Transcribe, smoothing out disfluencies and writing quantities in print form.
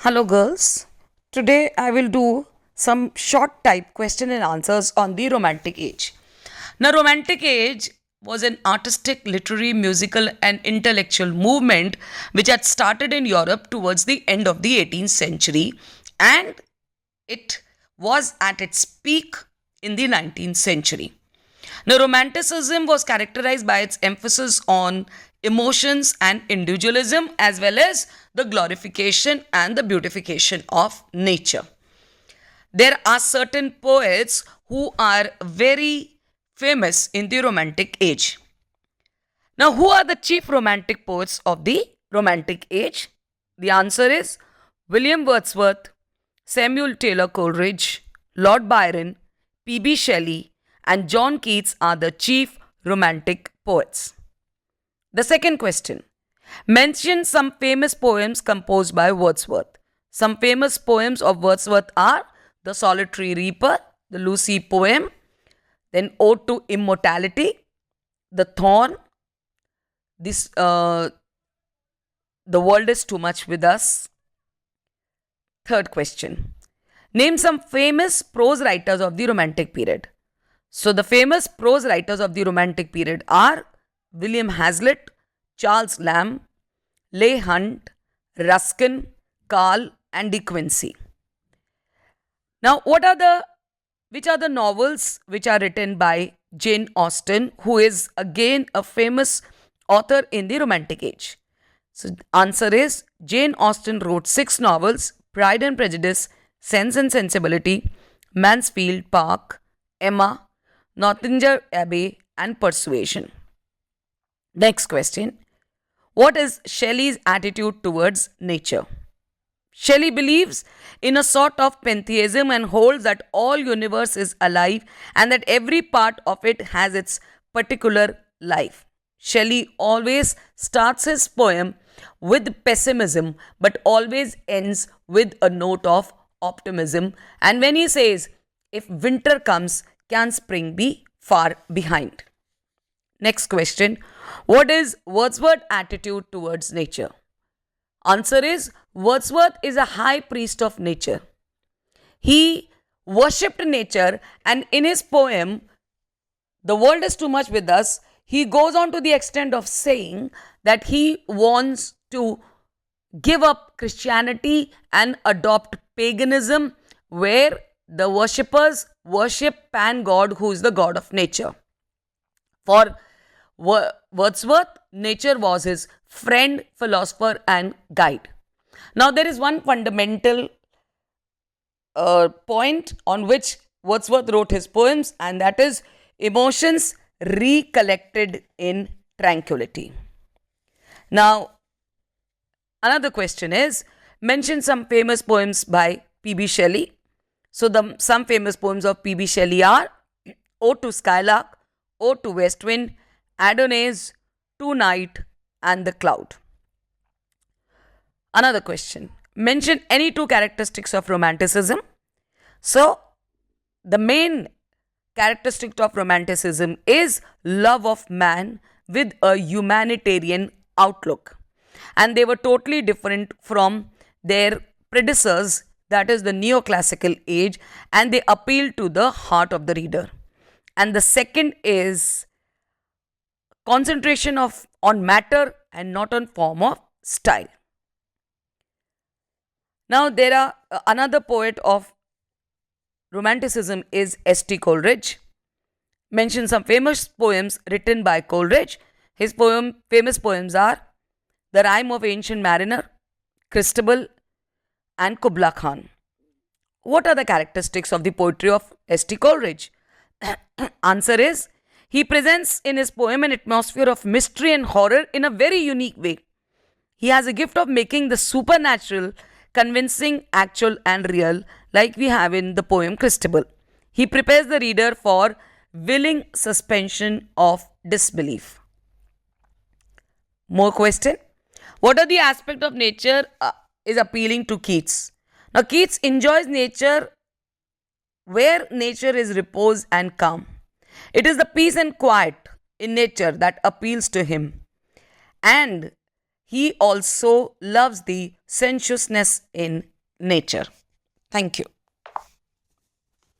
Hello, girls. Today I will do some short type question and answers on the Romantic Age. Now, Romantic Age was an artistic, literary, musical, and intellectual movement which had started in Europe towards the end of the 18th century, and it was at its peak in the 19th century. Now, Romanticism was characterized by its emphasis on emotions and individualism, as well as the glorification and the beautification of nature. There are certain poets who are very famous in the Romantic Age. Now, who are the chief romantic poets of the Romantic Age? The answer is William Wordsworth, Samuel Taylor Coleridge, Lord Byron, P.B. Shelley, and John Keats are the chief romantic poets. The second question: mention some famous poems composed by Wordsworth. Some famous poems of Wordsworth are The Solitary Reaper, the Lucy poem, then Ode to Immortality, The Thorn, this The World is Too Much with Us. Third question: name some famous prose writers of the Romantic period. So, the famous prose writers of the Romantic period are William Hazlitt, Charles Lamb, Leigh Hunt, Ruskin, Carl, and De Quincey. Now, which are the novels which are written by Jane Austen, who is again a famous author in the Romantic Age? So, answer is Jane Austen wrote 6 novels: Pride and Prejudice, Sense and Sensibility, Mansfield Park, Emma, Northanger Abbey, and Persuasion. Next question: what is Shelley's attitude towards nature? Shelley believes in a sort of pantheism and holds that all universe is alive and that every part of it has its particular life. Shelley always starts his poem with pessimism but always ends with a note of optimism. And when he says, "If winter comes, can spring be far behind?" Next question: what is Wordsworth's attitude towards nature? Answer is Wordsworth is a high priest of nature. He worshipped nature, and in his poem, The World is Too Much with Us, he goes on to the extent of saying that he wants to give up Christianity and adopt paganism, where the worshippers worship Pan God, who is the god of nature. For Wordsworth, nature was his friend, philosopher, and guide. Now, there is one fundamental point on which Wordsworth wrote his poems, and that is emotions recollected in tranquility. Now, another question is mention some famous poems by P.B. Shelley. So, some famous poems of P.B. Shelley are Ode to Skylark, Ode to West Wind, Adonais, To Night, and The Cloud. Another question: mention any 2 characteristics of Romanticism. So, the main characteristic of Romanticism is love of man with a humanitarian outlook. And they were totally different from their predecessors, that is the neoclassical age, and they appeal to the heart of the reader. And the second is concentration on matter and not on form of style. Now, there are another poet of Romanticism is S.T. Coleridge. Mention some famous poems written by Coleridge. His famous poems are The Rime of Ancient Mariner, Christabel, and Kubla Khan. What are the characteristics of the poetry of S.T. Coleridge? Answer is he presents in his poem an atmosphere of mystery and horror in a very unique way. He has a gift of making the supernatural convincing, actual, and real, like we have in the poem Christabel. He prepares the reader for willing suspension of disbelief. More question: what are the aspects of nature is appealing to Keats? Now, Keats enjoys nature where nature is repose and calm. It is the peace and quiet in nature that appeals to him. And he also loves the sensuousness in nature. Thank you.